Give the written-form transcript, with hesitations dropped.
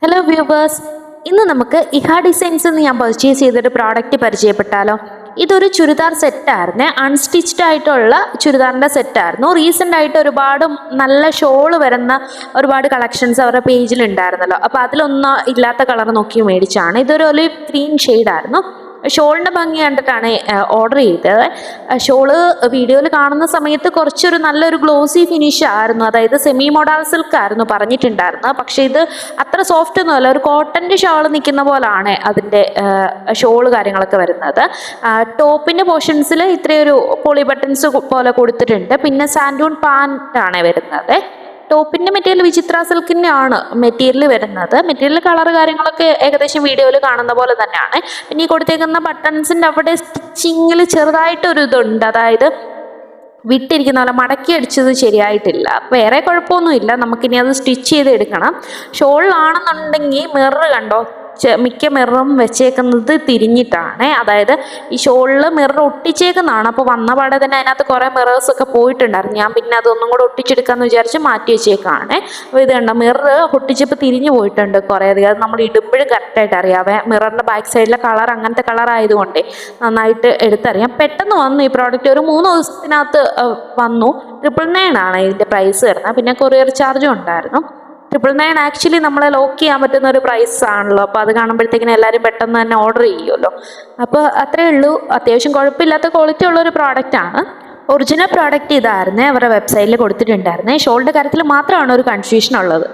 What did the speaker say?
Hello viewers, ഇന്ന് നമുക്ക് ഇഹ ഡിസൈൻസ് എന്ന് ഞാൻ പർച്ചേസ് ചെയ്തൊരു പ്രോഡക്റ്റ് പരിചയപ്പെട്ടാലോ. ഇതൊരു ചുരിദാർ സെറ്റായിരുന്നു, അൺസ്റ്റിച്ച്ഡ് ആയിട്ടുള്ള ചുരിദാറിൻ്റെ സെറ്റായിരുന്നു. റീസെൻ്റ് ആയിട്ട് ഒരുപാട് നല്ല ഷോള് വരുന്ന ഒരുപാട് കളക്ഷൻസ് അവരുടെ പേജിൽ ഉണ്ടായിരുന്നല്ലോ. അപ്പോൾ അതിലൊന്നും ഇല്ലാത്ത കളർ നോക്കി മേടിച്ചാണ്. ഇതൊരു ഒലിവ് ഗ്രീൻ ഷെയ്ഡായിരുന്നു. ഷോളിൻ്റെ ഭംഗി കണ്ടിട്ടാണ് ഓർഡർ ചെയ്തത്. ഷോള് വീഡിയോയിൽ കാണുന്ന സമയത്ത് കുറച്ചൊരു നല്ലൊരു ഗ്ലോസി ഫിനിഷ് ആയിരുന്നു, അതായത് സെമി മോഡൽ സിൽക്ക് ആയിരുന്നു പറഞ്ഞിട്ടുണ്ടായിരുന്നത്. പക്ഷേ ഇത് അത്ര സോഫ്റ്റ് ഒന്നുമല്ല, ഒരു കോട്ടൻ്റെ ഷാൾ നിൽക്കുന്ന പോലാണ് അതിൻ്റെ ഷോള് കാര്യങ്ങളൊക്കെ വരുന്നത്. ടോപ്പിൻ്റെ പോർഷൻസിൽ ഇത്രയൊരു പോളി ബട്ടൺസ് പോലെ കൊടുത്തിട്ടുണ്ട്. പിന്നെ സാൻഡൂൺ പാൻറ്റാണ് വരുന്നത്. ടോപ്പിൻ്റെ മെറ്റീരിയൽ വിചിത്ര സിൽക്കിൻ്റെ ആണ് മെറ്റീരിയൽ വരുന്നത്. മെറ്റീരിയൽ കളർ കാര്യങ്ങളൊക്കെ ഏകദേശം വീഡിയോയിൽ കാണുന്ന പോലെ തന്നെയാണ്. പിന്നെ ഈ കൊടുത്തേക്കുന്ന ബട്ടൺസിൻ്റെ അവിടെ സ്റ്റിച്ചിങ്ങിൽ ചെറുതായിട്ടൊരു ഇതുണ്ട്, അതായത് വിട്ടിരിക്കുന്ന പോലെ മടക്കി അടിച്ചത് ശരിയായിട്ടില്ല. വേറെ കുഴപ്പമൊന്നുമില്ല, നമുക്കിനി അത് സ്റ്റിച്ച് ചെയ്ത് എടുക്കണം. ഷോളിലാണെന്നുണ്ടെങ്കിൽ മിറർ കണ്ടോ, മിക്ക മിററും വെച്ചേക്കുന്നത് തിരിഞ്ഞിട്ടാണ്, അതായത് ഈ ഷോളിൽ മിറർ ഒട്ടിച്ചേക്കുന്നതാണ്. അപ്പോൾ വന്ന പാടെ തന്നെ അതിനകത്ത് കുറേ മിറേഴ്സൊക്കെ പോയിട്ടുണ്ടായിരുന്നു. ഞാൻ പിന്നെ അതൊന്നും കൂടെ ഒട്ടിച്ചെടുക്കാമെന്ന് വിചാരിച്ച് മാറ്റി വെച്ചേക്കാണ്. അപ്പോൾ ഇത് കണ്ടോ, മിറർ ഒട്ടിച്ചപ്പോൾ തിരിഞ്ഞു പോയിട്ടുണ്ട് കുറേ അധികം. അത് നമ്മൾ ഇടുമ്പോഴും കറക്റ്റായിട്ട് അറിയാവേ. മിററിൻ്റെ ബാക്ക് സൈഡിലെ കളർ അങ്ങനത്തെ കളർ ആയതുകൊണ്ട് നന്നായിട്ട് എടുത്തറിയാം. പെട്ടെന്ന് വന്നു ഈ പ്രോഡക്റ്റ്, ഒരു 3 ദിവസത്തിനകത്ത് വന്നു. 999 ആണ് ഇതിൻ്റെ പ്രൈസ് വരുന്നത്. പിന്നെ കൊറിയർ ചാർജും ഉണ്ടായിരുന്നു. 999 ആക്ച്വലി നമ്മളെ ലോക്ക് ചെയ്യാൻ പറ്റുന്ന ഒരു പ്രൈസ് ആണല്ലോ. അപ്പോൾ അത് കാണുമ്പോഴത്തേക്കിനും എല്ലാവരും പെട്ടെന്ന് തന്നെ ഓർഡർ ചെയ്യുമല്ലോ. അപ്പോൾ അത്രയേ ഉള്ളൂ. അത്യാവശ്യം കുഴപ്പമില്ലാത്ത ക്വാളിറ്റി ഉള്ളൊരു പ്രോഡക്റ്റാണ്. ഒറിജിനൽ പ്രോഡക്റ്റ് ഇതായിരുന്നു, അവരുടെ വെബ്സൈറ്റിൽ കൊടുത്തിട്ടുണ്ടായിരുന്നേ. ഷോളിൻ്റെ കാര്യത്തിൽ മാത്രമാണ് ഒരു കൺഫ്യൂഷൻ ഉള്ളത്.